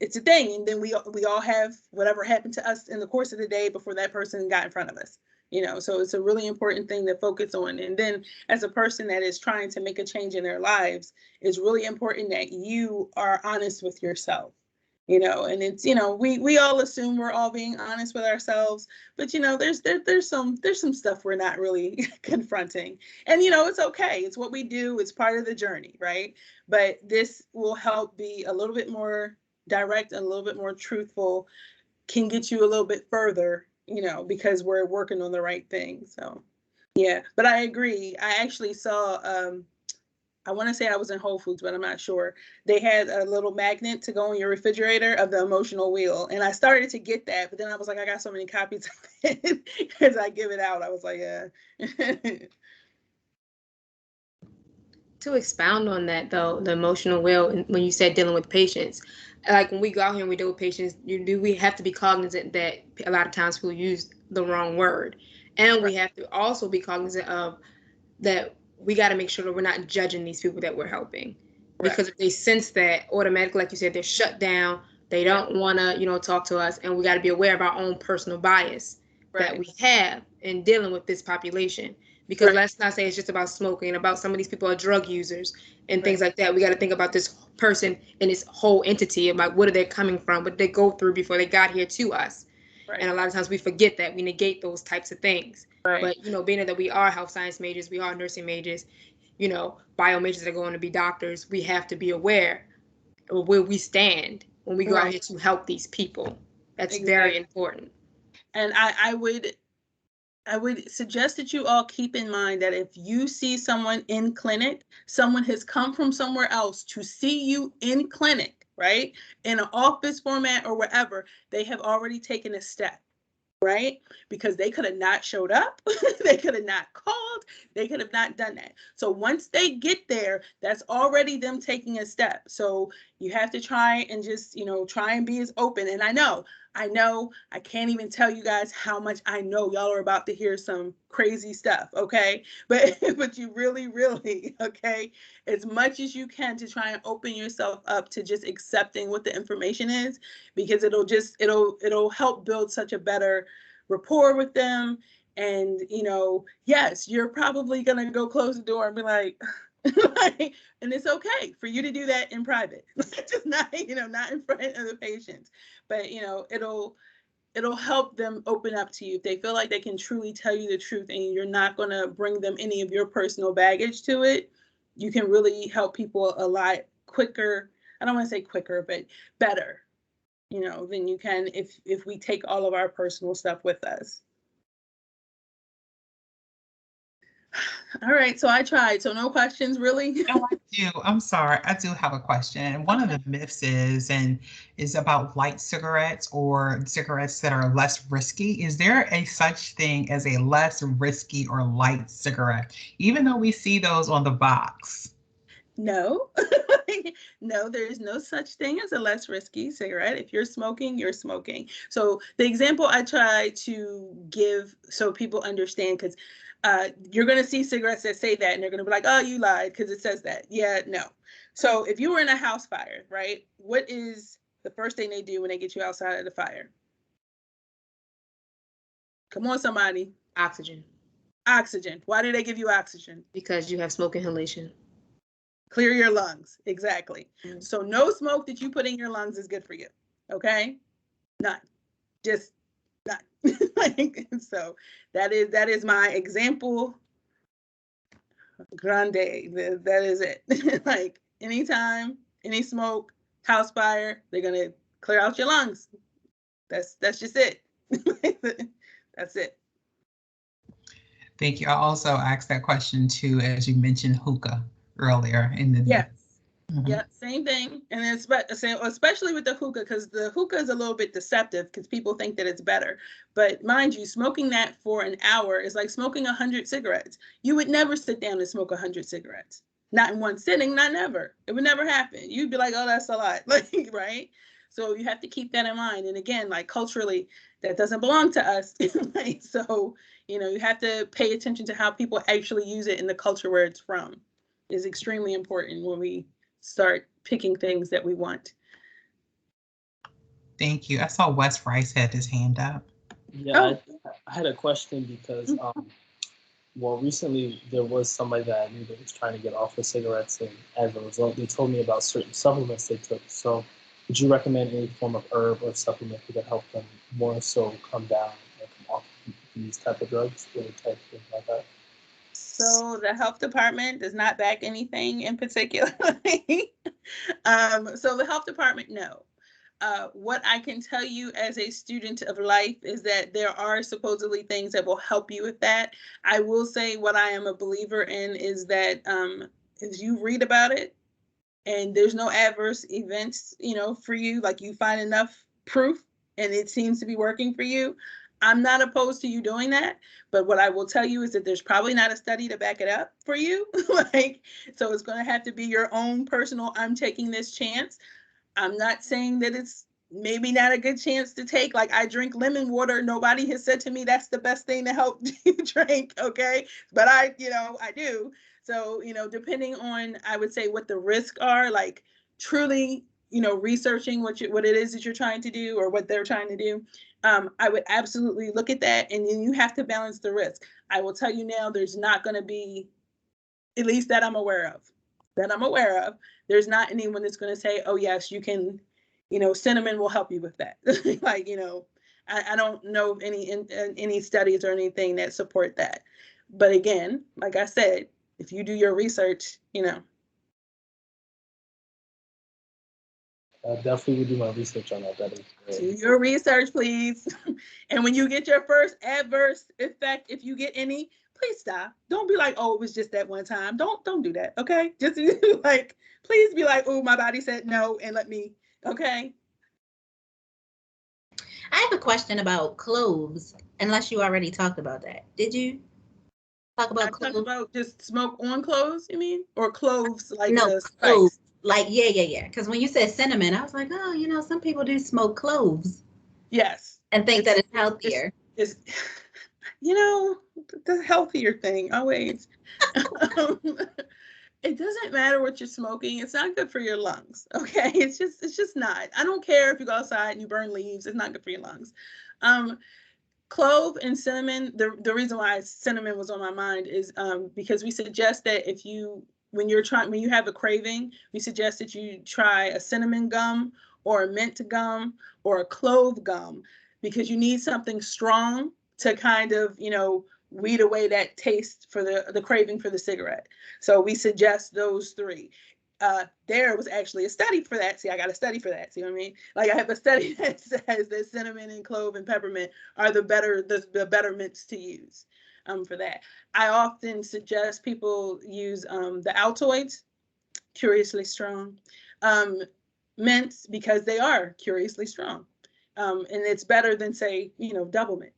it's a thing, and then we all have whatever happened to us in the course of the day before that person got in front of us. So it's a really important thing to focus on. And then as a person that is trying to make a change in their lives, it's really important that you are honest with yourself. And it's, we all assume we're all being honest with ourselves, but there's some stuff we're not really confronting. And it's okay. It's what we do. It's part of the journey, right? But this will help be a little bit more direct and a little bit more truthful, can get you a little bit further, because we're working on the right thing. So yeah, but I agree. I actually saw I want to say I was in Whole Foods, but I'm not sure. They had a little magnet to go in your refrigerator of the emotional wheel. And I started to get that, but then I was like, I got so many copies of it as I give it out. I was like, yeah. To expound on that, though, the emotional wheel, when you said dealing with patients, like when we go out here and we deal with patients, we have to be cognizant that a lot of times people use the wrong word. And we have to also be cognizant of that we got to make sure that we're not judging these people that we're helping. Because if they sense that, automatically, like you said, they're shut down, they don't want to, talk to us, and we got to be aware of our own personal bias that we have in dealing with this population. Because let's not say it's just about smoking, about some of these people are drug users and things like that. We got to think about this person and this whole entity, about what are they coming from, what did they go through before they got here to us. And a lot of times we forget that, we negate those types of things. But being that we are health science majors, we are nursing majors, bio majors that are going to be doctors, we have to be aware of where we stand when we go out here to help these people. That's very important. And I would suggest that you all keep in mind that if you see someone in clinic, someone has come from somewhere else to see you in clinic, right? In an office format or wherever, they have already taken a step, right? Because they could have not showed up, they could have not called, they could have not done that. So once they get there, that's already them taking a step. So you have to try and just, try and be as open. And I know, I can't even tell you guys how much I know y'all are about to hear some crazy stuff, okay? But you really, really, okay, as much as you can to try and open yourself up to just accepting what the information is, because it'll help build such a better rapport with them. And yes, you're probably gonna go close the door and be like, and it's okay for you to do that in private, just not not in front of the patients. But it'll help them open up to you if they feel like they can truly tell you the truth, and you're not going to bring them any of your personal baggage to it. You can really help people a lot quicker. I don't want to say quicker, but better, than you can if we take all of our personal stuff with us. All right, so I tried. So no questions, really? No, I do. I'm sorry. I do have a question. One of the myths is about light cigarettes or cigarettes that are less risky. Is there a such thing as a less risky or light cigarette, even though we see those on the box? No, no, there is no such thing as a less risky cigarette. If you're smoking, you're smoking. So the example I try to give so people understand, because you're going to see cigarettes that say that, and they're going to be like, oh, you lied because it says that. Yeah, no. So if you were in a house fire, right, what is the first thing they do when they get you outside of the fire? Come on, somebody. Oxygen. Oxygen. Why do they give you oxygen? Because you have smoke inhalation. Clear your lungs. Exactly. Mm. So no smoke that you put in your lungs is good for you. Okay? None. Just none. Like, so that is my example grande. That is it. Like anytime, any smoke, house fire, they're gonna clear out your lungs. That's just it. That's it. Thank you. I also asked that question too, as you mentioned hookah earlier in the. Yes. Mhm. Yeah, same thing. And especially with the hookah, because the hookah is a little bit deceptive because people think that it's better. But mind you, smoking that for an hour is like smoking 100 cigarettes. You would never sit down and smoke 100 cigarettes. Not in one sitting, not never. It would never happen. You'd be like, oh, that's a lot, like, right? So you have to keep that in mind. And again, like culturally, that doesn't belong to us. Like, so, you have to pay attention to how people actually use it in the culture where it's from. Is extremely important when we start picking things that we want. Thank you. I saw Wes Rice had his hand up. Yeah, I had a question because, well, recently there was somebody that I knew that was trying to get off of cigarettes, and as a result, they told me about certain supplements they took. So, would you recommend any form of herb or supplement that could help them more so come down and come off these type of drugs or type things like that? So the health department does not back anything in particular. So the health department, no. What I can tell you as a student of life is that there are supposedly things that will help you with that. I will say what I am a believer in is that if you read about it and there's no adverse events, for you, like you find enough proof and it seems to be working for you, I'm not opposed to you doing that. But what I will tell you is that there's probably not a study to back it up for you. Like, so it's going to have to be your own personal, I'm taking this chance. I'm not saying that it's maybe not a good chance to take. Like, I drink lemon water. Nobody has said to me that's the best thing to help you drink. Okay. But I do. So, depending on, I would say, what the risks are, like truly, researching what it is that you're trying to do or what they're trying to do. I would absolutely look at that. And then you have to balance the risk. I will tell you now, there's not going to be, at least that I'm aware of, there's not anyone that's going to say, oh, yes, you can, cinnamon will help you with that. Like, I don't know of any studies or anything that support that. But again, like I said, if you do your research, I definitely would do my research on that. That is do your research, please. And when you get your first adverse effect, if you get any, please stop. Don't be like, oh, it was just that one time. Don't do that. Okay. Just like, please be like, oh, my body said no, and let me. Okay. I have a question about cloves, unless you already talked about that. Did you talk about cloves? Talk about just smoke on cloves, you mean? Or cloves like no, the cloves. spice? Like, yeah. Because when you said cinnamon, I was like, oh, some people do smoke cloves. Yes. And think that it's healthier. It's the healthier thing always. It doesn't matter what you're smoking. It's not good for your lungs. Okay. It's just not. I don't care if you go outside and you burn leaves. It's not good for your lungs. Clove and cinnamon, the reason why cinnamon was on my mind is because we suggest that when you have a craving, we suggest that you try a cinnamon gum or a mint gum or a clove gum, because you need something strong to kind of, weed away that taste for the craving for the cigarette. So we suggest those three. There was actually a study for that. See, I got a study for that. See what I mean? Like, I have a study that says that cinnamon and clove and peppermint are the better mints to use for that. I often suggest people use the Altoids, curiously strong, mints, because they are curiously strong. And it's better than, say, double mint,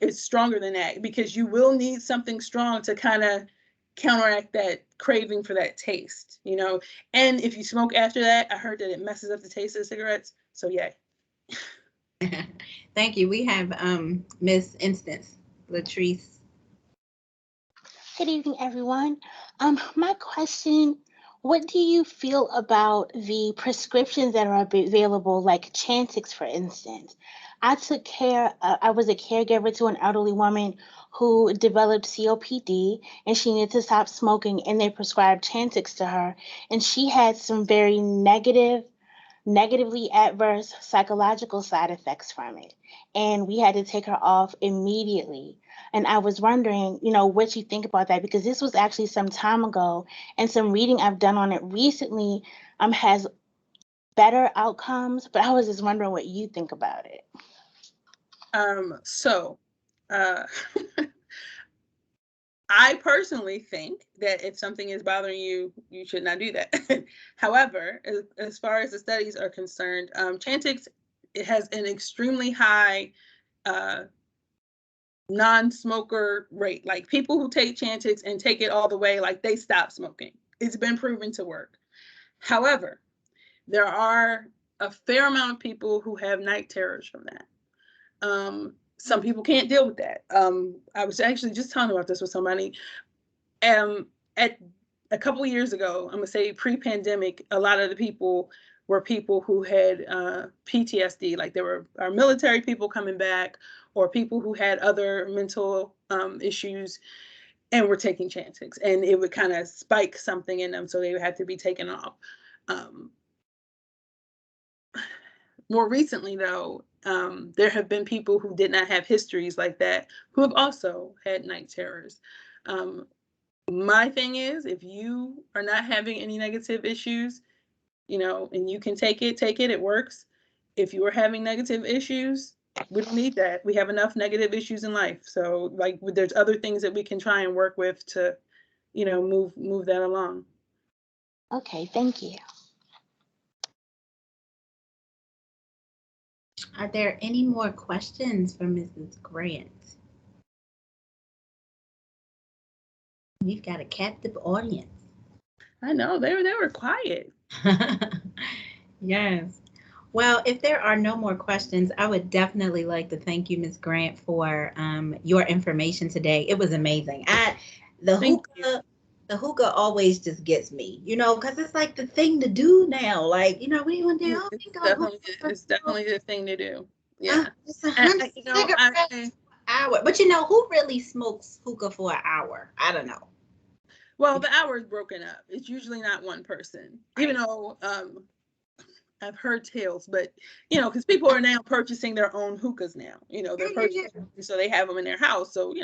it's stronger than that, because you will need something strong to kind of counteract that craving for that taste, and if you smoke after that, I heard that it messes up the taste of the cigarettes, so yay. Thank you. We have Miss Instance Latrice. Good evening, everyone. My question What do you feel about the prescriptions that are available, like Chantix, for instance? I was a caregiver to an elderly woman who developed COPD and she needed to stop smoking, and they prescribed Chantix to her. And she had some very negatively adverse psychological side effects from it. And we had to take her off immediately. And I was wondering, what you think about that, because this was actually some time ago, and some reading I've done on it recently has better outcomes, but I was just wondering what you think about it. So I personally think that if something is bothering you, you should not do that. However, as far as the studies are concerned, Chantix, it has an extremely high non-smoker rate. Like people who take Chantix and take it all the way, like they stop smoking. It's been proven to work. However, there are a fair amount of people who have night terrors from that. Some people can't deal with that. I was actually just talking about this with somebody. At a couple of years ago, I'm gonna say pre-pandemic, a lot of the people were people who had PTSD, like there were our military people coming back, or people who had other mental issues, and were taking Chantix, and it would kind of spike something in them, so they would have to be taken off. More recently, though, there have been people who did not have histories like that who have also had night terrors. My thing is, if you are not having any negative issues, and you can take it, it works. If you are having negative issues, we don't need that. We have enough negative issues in life. So like there's other things that we can try and work with to, move that along. Okay, thank you. Are there any more questions for Mrs. Grant? We've got a captive audience. I know, they were quiet. Yes. Well, if there are no more questions, I would definitely like to thank you, Ms. Grant, for your information today. It was amazing. The hookah always just gets me, because it's like the thing to do now. Like, what do you want to do? It's definitely the thing to do. Yeah. It's 100 cigarettes an hour. But who really smokes hookah for an hour? I don't know. Well, the hour is broken up. It's usually not one person, right. Even though I've heard tales, but because people are now purchasing their own hookahs now. They're purchasing, so they have them in their house. So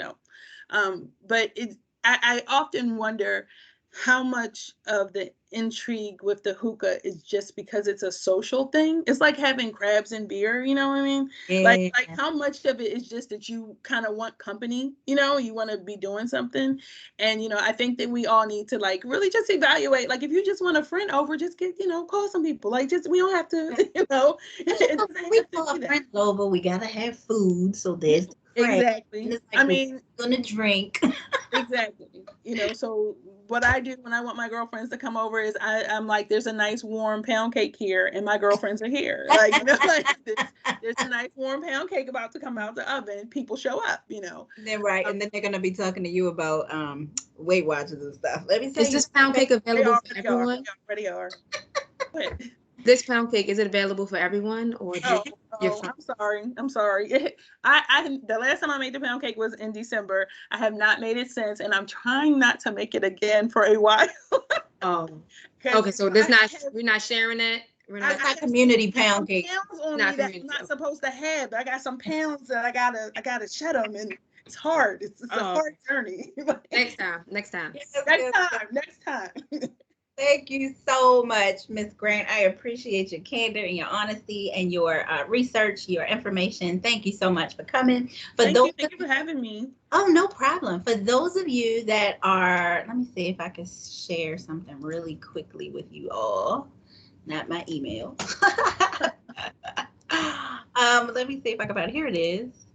but I often wonder how much of the intrigue with the hookah is just because it's a social thing. It's like having crabs and beer, you know what I mean? Yeah. Like how much of it is just that you kind of want company, you want to be doing something. And, I think that we all need to like really just evaluate, like if you just want a friend over, just get, call some people. Like we don't have to, we call a friend over, we got to have food. So there's the exactly. Like we're gonna drink. Exactly. So what I do when I want my girlfriends to come over is I'm like, there's a nice warm pound cake here, and my girlfriends are here. Like, there's a nice warm pound cake about to come out the oven. People show up, Then right, and then they're gonna be talking to you about Weight Watchers and stuff. Let me say, is this pound cake available for everyone? They already are. This pound cake, is it available for everyone, or I'm sorry. I the last time I made the pound cake was in December. I have not made it since, and I'm trying not to make it again for a while. Oh, okay. So we're not sharing that. We're not. It's not community pound cake. Pounds on me that I'm not supposed to have. I got some pounds that I gotta shed them, and it's hard. It's a hard journey. Next time. Next time. Thank you so much, Ms. Grant. I appreciate your candor and your honesty and your research, your information. Thank you so much for coming. Thank you for having me. Oh, no problem. For those of you that are, let me see if I can share something really quickly with you all. Not my email. Let me see if I can find it. Here it is.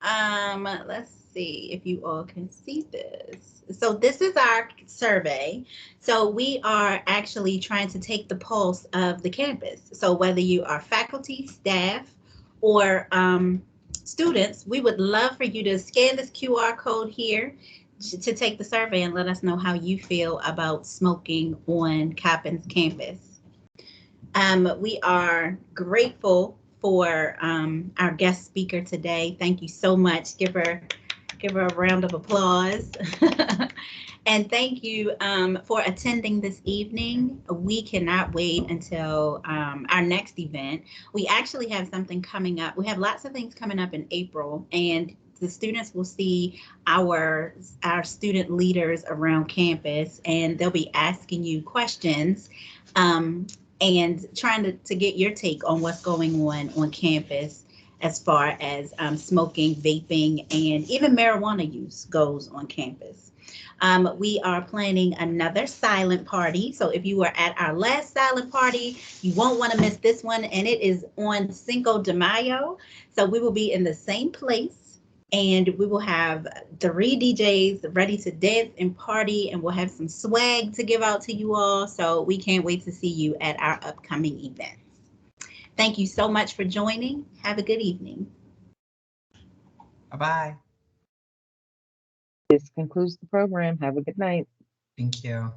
Let's see if you all can see this. So this is our survey. So we are actually trying to take the pulse of the campus. So whether you are faculty, staff, or students, we would love for you to scan this QR code here, to take the survey and let us know how you feel about smoking on Coppen's campus. We are grateful for our guest speaker today. Thank you so much. Give her a round of applause. And thank you for attending this evening. We cannot wait until our next event. We actually have something coming up. We have lots of things coming up in April, and the students will see our student leaders around campus, and they'll be asking you questions and trying to get your take on what's going on campus as far as smoking, vaping, and even marijuana use goes on campus. We are planning another silent party. So if you were at our last silent party, you won't want to miss this one. And it is on Cinco de Mayo. So we will be in the same place, and we will have 3 DJs ready to dance and party, and we'll have some swag to give out to you all. So we can't wait to see you at our upcoming events. Thank you so much for joining. Have a good evening. Bye-bye. This concludes the program. Have a good night. Thank you.